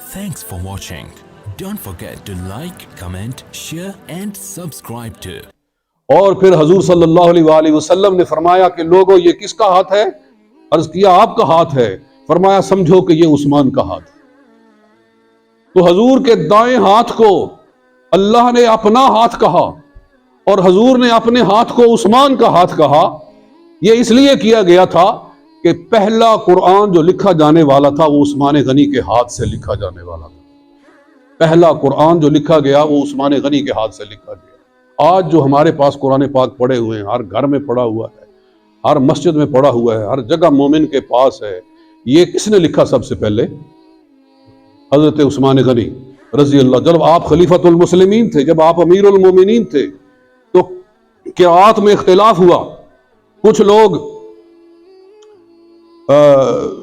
Thanks for watching. Don't forget to like, comment, share and subscribe to. اور پھر حضور صلی اللہ علیہ وآلہ وسلم نے فرمایا کہ لوگوں یہ کس کا ہاتھ ہے؟ عرض کیا آپ کا ہاتھ ہے۔ فرمایا سمجھو کہ یہ عثمان کا ہاتھ ہے۔ تو حضور کے دائیں ہاتھ کو اللہ نے اپنا ہاتھ کہا اور حضور نے اپنے ہاتھ کو عثمان کا ہاتھ کہا۔ یہ اس لیے کیا گیا تھا کہ پہلا قرآن جو لکھا جانے والا تھا وہ عثمان غنی کے ہاتھ سے لکھا جانے والا تھا۔ پہلا قرآن جو لکھا گیا وہ عثمان غنی کے ہاتھ سے لکھا گیا۔ آج جو ہمارے پاس قرآن پاک پڑے ہوئے ہیں، ہر گھر میں پڑا ہوا ہے، ہر مسجد میں پڑا ہوا ہے، ہر جگہ مومن کے پاس ہے، یہ کس نے لکھا سب سے پہلے؟ حضرت عثمان غنی رضی اللہ۔ جب آپ خلیفۃ المسلمین تھے، جب آپ امیر المومنین تھے، تو قرآت میں اختلاف ہوا۔ کچھ لوگ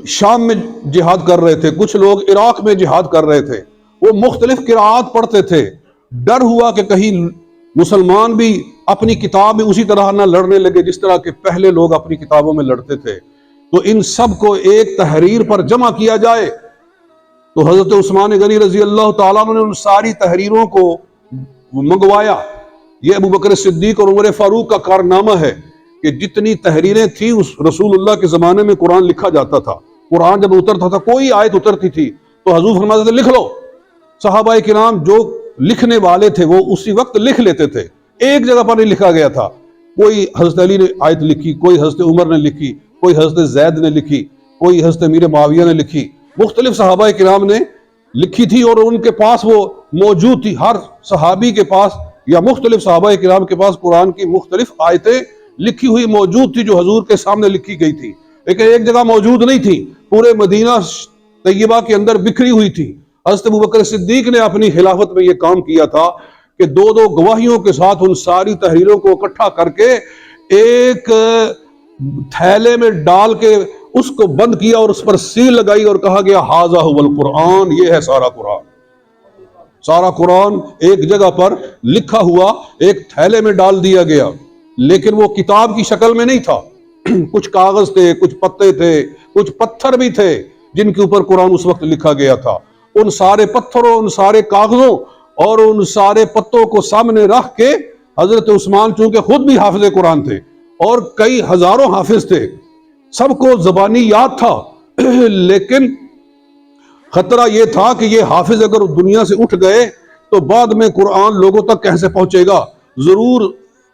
شام میں جہاد کر رہے تھے، کچھ لوگ عراق میں جہاد کر رہے تھے، وہ مختلف قرآت پڑھتے تھے۔ ڈر ہوا کہ کہیں مسلمان بھی اپنی کتاب میں اسی طرح نہ لڑنے لگے جس طرح کہ پہلے لوگ اپنی کتابوں میں لڑتے تھے، تو ان سب کو ایک تحریر پر جمع کیا جائے۔ تو حضرت عثمان غنی رضی اللہ تعالیٰ عنہ نے ان ساری تحریروں کو منگوایا۔ یہ ابو بکر صدیق اور عمر فاروق کا کارنامہ ہے کہ جتنی تحریریں تھیں اس رسول اللہ کے زمانے میں قرآن لکھا جاتا تھا۔ قرآن جب اترتا تھا، کوئی آیت اترتی تھی تو حضور فرماتے تھے لکھ لو۔ صحابہ کرام جو لکھنے والے تھے وہ اسی وقت لکھ لیتے تھے، ایک جگہ پر نہیں لکھا گیا تھا۔ کوئی حضرت علی نے آیت لکھی، کوئی حضرت عمر نے لکھی، کوئی حضرت زید نے لکھی، کوئی حضرت امیر معاویہ نے لکھی، مختلف صحابہ کرام نے لکھی تھی اور ان کے پاس وہ موجود تھی۔ ہر صحابی کے پاس یا مختلف صحابہ کرام کے پاس قرآن کی مختلف آیتیں لکھی ہوئی موجود تھی جو حضور کے سامنے لکھی گئی تھی، لیکن ایک جگہ موجود نہیں تھی، پورے مدینہ طیبہ کے اندر بکھری ہوئی تھی۔ حضرت ابو بکر صدیق نے اپنی خلافت میں یہ کام کیا تھا کہ دو دو گواہیوں کے ساتھ ان ساری تحریروں کو اکٹھا کر کے ایک تھیلے میں ڈال کے اس کو بند کیا اور اس پر سیل لگائی اور کہا گیا ھذا ھو القرآن، یہ ہے سارا قرآن۔ سارا قرآن ایک جگہ پر لکھا ہوا ایک تھیلے میں ڈال دیا گیا، لیکن وہ کتاب کی شکل میں نہیں تھا۔ کچھ کاغذ تھے، کچھ پتے تھے، کچھ پتھر بھی تھے جن کے اوپر قرآن اس وقت لکھا گیا تھا۔ ان سارے پتھروں، ان سارے کاغذوں اور ان سارے پتوں کو سامنے رکھ کے حضرت عثمان چونکہ خود بھی حافظ قرآن تھے اور کئی ہزاروں حافظ تھے، سب کو زبانی یاد تھا، لیکن خطرہ یہ تھا کہ یہ حافظ اگر دنیا سے اٹھ گئے تو بعد میں قرآن لوگوں تک کیسے پہنچے گا؟ ضرور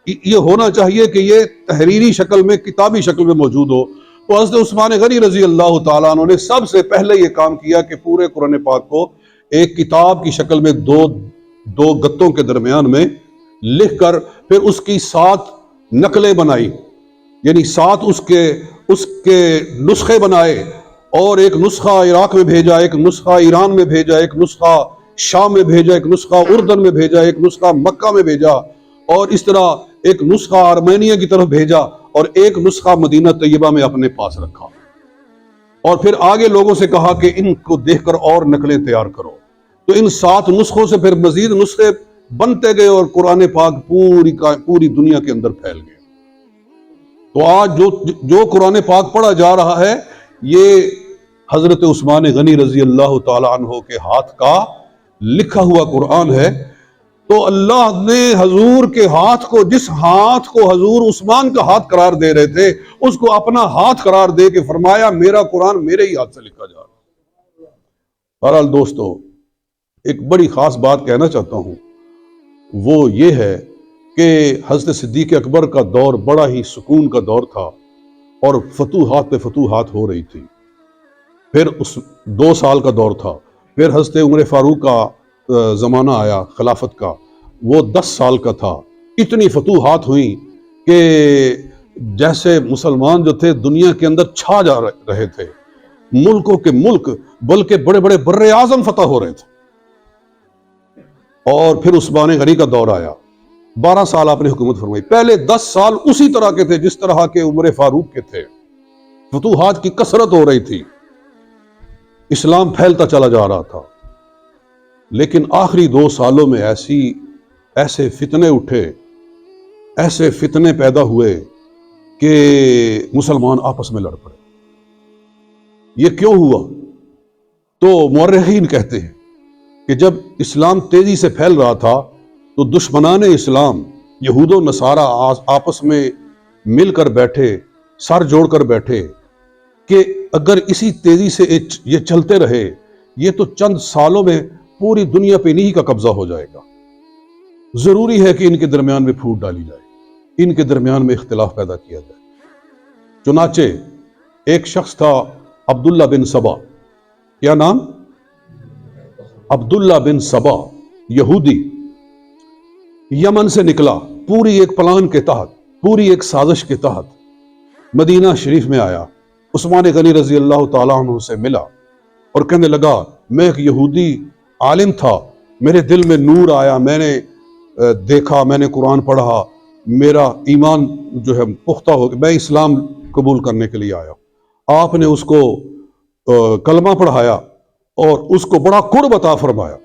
یہ ہونا چاہیے کہ یہ تحریری شکل میں، کتابی شکل میں موجود ہو۔ تو حضرت عثمان غنی رضی اللہ تعالیٰ عنہ نے سب سے پہلے یہ کام کیا کہ پورے قرآن پاک کو ایک کتاب کی شکل میں دو گتوں کے درمیان میں لکھ کر پھر اس کی 7 نقلیں بنائی، یعنی 7 اس کے نسخے بنائے، اور ایک نسخہ عراق میں بھیجا، ایک نسخہ ایران میں بھیجا، ایک نسخہ شام میں بھیجا، ایک نسخہ اردن میں بھیجا، ایک نسخہ مکہ میں بھیجا، اور اس طرح ایک نسخہ آرمینیا کی طرف بھیجا اور ایک نسخہ مدینہ طیبہ میں اپنے پاس رکھا، اور پھر آگے لوگوں سے کہا کہ ان کو دیکھ کر اور نقلیں تیار کرو۔ تو ان 7 نسخوں سے پھر مزید نسخے بنتے گئے اور قرآن پاک پوری دنیا کے اندر پھیل گئے۔ تو آج جو قرآن پاک پڑھا جا رہا ہے یہ حضرت عثمان غنی رضی اللہ تعالی عنہ کے ہاتھ کا لکھا ہوا قرآن ہے۔ تو اللہ نے حضور کے ہاتھ کو، جس ہاتھ کو حضور عثمان کا ہاتھ قرار دے رہے تھے، اس کو اپنا ہاتھ قرار دے کے فرمایا میرا قرآن میرے ہی ہاتھ سے لکھا جا رہا ہے۔ بہرحال دوستو، ایک بڑی خاص بات کہنا چاہتا ہوں، وہ یہ ہے کہ حضرت صدیق اکبر کا دور بڑا ہی سکون کا دور تھا اور فتوحات پہ فتوحات ہو رہی تھی۔ پھر اس 2 سال کا دور تھا، پھر حضرت عمر فاروق کا زمانہ آیا خلافت کا، وہ 10 سال کا تھا۔ اتنی فتوحات ہوئیں کہ جیسے مسلمان جو تھے دنیا کے اندر چھا جا رہے تھے، ملکوں کے ملک، بلکہ بڑے بڑے بر اعظم فتح ہو رہے تھے۔ اور پھر عثمان غنی کا دور آیا، 12 سال آپ نے حکومت فرمائی۔ پہلے 10 سال اسی طرح کے تھے جس طرح کے عمر فاروق کے تھے، فتوحات کی کثرت ہو رہی تھی، اسلام پھیلتا چلا جا رہا تھا، لیکن آخری 2 سالوں میں ایسے فتنے اٹھے، ایسے فتنے پیدا ہوئے کہ مسلمان آپس میں لڑ پڑے۔ یہ کیوں ہوا؟ تو مورخین کہتے ہیں کہ جب اسلام تیزی سے پھیل رہا تھا تو دشمنان اسلام یہود و نصارہ آپس میں مل کر بیٹھے، سر جوڑ کر بیٹھے کہ اگر اسی تیزی سے یہ چلتے رہے یہ تو چند سالوں میں پوری دنیا پہ انہی کا قبضہ ہو جائے گا، ضروری ہے کہ ان کے درمیان میں پھوٹ ڈالی جائے، ان کے درمیان میں اختلاف پیدا کیا جائے۔ چنانچہ ایک شخص تھا عبداللہ بن سبا، کیا نام؟ عبداللہ بن سبا، یہودی، یمن سے نکلا پوری ایک پلان کے تحت، پوری ایک سازش کے تحت مدینہ شریف میں آیا، عثمان غنی رضی اللہ تعالیٰ عنہ سے ملا اور کہنے لگا میں ایک یہودی عالم تھا، میرے دل میں نور آیا، میں نے دیکھا، میں نے قرآن پڑھا، میرا ایمان جو ہے پختہ ہو گیا، میں اسلام قبول کرنے کے لیے آیا۔ آپ نے اس کو کلمہ پڑھایا اور اس کو بڑا قرب عطا فرمایا،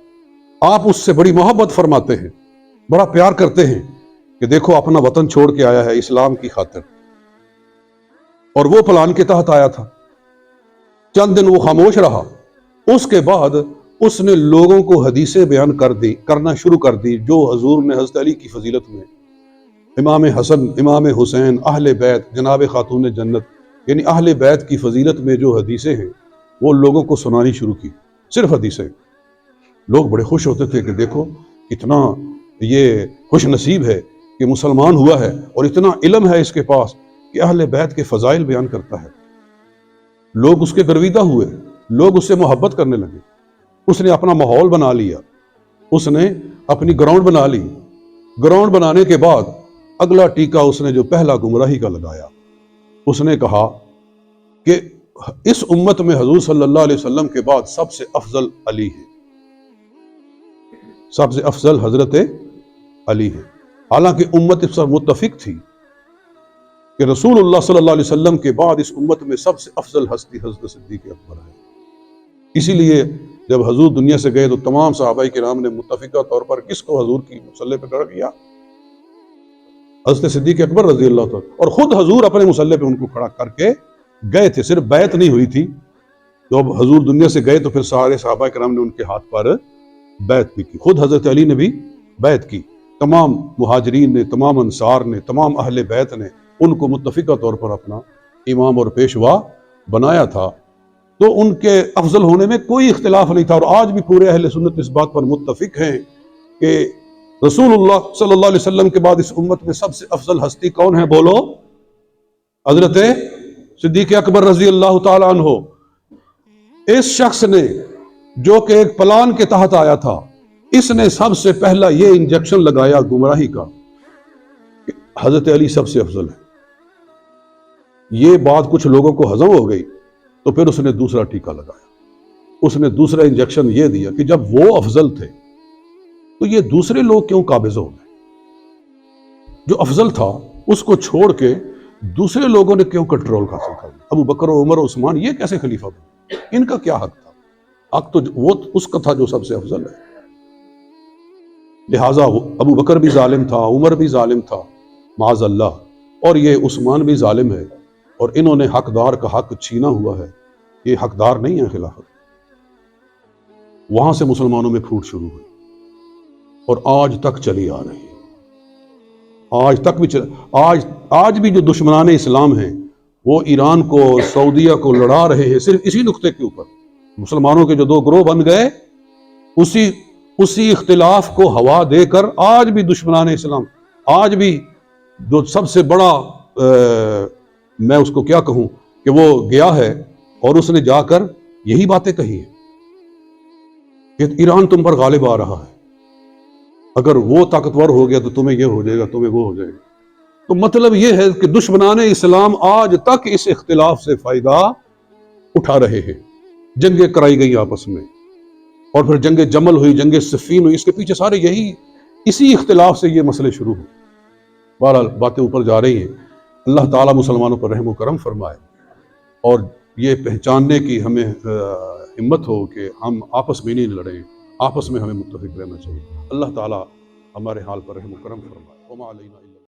آپ اس سے بڑی محبت فرماتے ہیں، بڑا پیار کرتے ہیں کہ دیکھو اپنا وطن چھوڑ کے آیا ہے اسلام کی خاطر، اور وہ پلان کے تحت آیا تھا۔ چند دن وہ خاموش رہا، اس کے بعد اس نے لوگوں کو حدیثیں بیان کرنا شروع کر دی جو حضور نے حضرت علی کی فضیلت میں، امام حسن، امام حسین، اہل بیت، جناب خاتون جنت، یعنی اہل بیت کی فضیلت میں جو حدیثیں ہیں وہ لوگوں کو سنانی شروع کی، صرف حدیثیں۔ لوگ بڑے خوش ہوتے تھے کہ دیکھو اتنا یہ خوش نصیب ہے کہ مسلمان ہوا ہے اور اتنا علم ہے اس کے پاس کہ اہل بیت کے فضائل بیان کرتا ہے۔ لوگ اس کے گرویدہ ہوئے، لوگ اس سے محبت کرنے لگے، اس نے اپنا ماحول بنا لیا، اس نے اپنی گراؤنڈ بنا لی۔ گراؤنڈ بنانے کے بعد اگلا ٹیکہ اس نے جو پہلا گمراہی کا لگایا، اس نے کہا کہ اس امت میں حضور صلی اللہ علیہ وسلم کے بعد سب سے افضل علی ہے، سب سے افضل حضرت علی ہے، حالانکہ امت اس پر متفق تھی کہ رسول اللہ صلی اللہ علیہ وسلم کے بعد اس امت میں سب سے افضل ہستی حضرت صدیق اکبر ہے۔ اسی لیے جب حضور دنیا سے گئے تو تمام صحابہ کرام نے متفقہ طور پر کس کو حضور کی مصلی پہ کھڑا کیا؟ حضرت صدیق اکبر رضی اللہ تعالیٰ، اور خود حضور اپنے مصلی پہ ان کو کھڑا کر کے گئے تھے، صرف بیعت نہیں ہوئی تھی۔ جب حضور دنیا سے گئے تو پھر سارے صحابہ کرام نے ان کے ہاتھ پر بیعت بھی کی، خود حضرت علی نے بھی بیعت کی، تمام مہاجرین نے، تمام انصار نے، تمام اہل بیت نے ان کو متفقہ طور پر اپنا امام اور پیشوا بنایا تھا۔ تو ان کے افضل ہونے میں کوئی اختلاف نہیں تھا، اور آج بھی پورے اہل سنت اس بات پر متفق ہیں کہ رسول اللہ صلی اللہ علیہ وسلم کے بعد اس امت میں سب سے افضل ہستی کون ہے؟ بولو، حضرت صدیق اکبر رضی اللہ تعالیٰ عنہ۔ اس شخص نے جو کہ ایک پلان کے تحت آیا تھا، اس نے سب سے پہلا یہ انجیکشن لگایا گمراہی کا کہ حضرت علی سب سے افضل ہے۔ یہ بات کچھ لوگوں کو ہضم ہو گئی تو پھر اس نے دوسرا ٹیکہ لگایا، اس نے دوسرا انجیکشن یہ دیا کہ جب وہ افضل تھے تو یہ دوسرے لوگ کیوں قابض ہو گئے؟ جو افضل تھا اس کو چھوڑ کے دوسرے لوگوں نے کیوں کنٹرول حاصل کر لیا؟ ابو بکر و عمر و عثمان یہ کیسے خلیفہ بنے؟ ان کا کیا حق تھا؟ حق تو وہ اس کا تھا جو سب سے افضل ہے۔ لہٰذا ابو بکر بھی ظالم تھا، عمر بھی ظالم تھا معاذ اللہ، اور یہ عثمان بھی ظالم ہے، اور انہوں نے حقدار کا حق چھینا ہوا ہے، یہ حقدار نہیں ہے خلافت۔ وہاں سے مسلمانوں میں پھوٹ شروع ہوئی اور آج تک چلی آ رہی ہے، آج تک بھی آج بھی جو دشمنان اسلام ہیں وہ ایران کو، سعودیہ کو لڑا رہے ہیں صرف اسی نقطے کے اوپر۔ مسلمانوں کے جو دو گروہ بن گئے، اسی اختلاف کو ہوا دے کر آج بھی دشمنان اسلام، آج بھی جو سب سے بڑا میں اس کو کیا کہوں کہ وہ گیا ہے اور اس نے جا کر یہی باتیں کہی ہیں کہ ایران تم پر غالب آ رہا ہے، اگر وہ طاقتور ہو گیا تو تمہیں یہ ہو جائے گا، تمہیں وہ ہو جائے گا۔ تو مطلب یہ ہے کہ دشمنان اسلام آج تک اس اختلاف سے فائدہ اٹھا رہے ہیں۔ جنگیں کرائی گئی آپس میں، اور پھر جنگ جمل ہوئی، جنگ صفین ہوئی، اس کے پیچھے سارے اسی اختلاف سے یہ مسئلے شروع ہوئے۔ بہرحال باتیں اوپر جا رہی ہیں، اللہ تعالیٰ مسلمانوں پر رحم و کرم فرمائے، اور یہ پہچاننے کی ہمیں ہمت ہو کہ ہم آپس میں نہیں لڑیں، آپس میں ہمیں متفق رہنا چاہیے۔ اللہ تعالیٰ ہمارے حال پر رحم و کرم فرمائے۔ وما علینا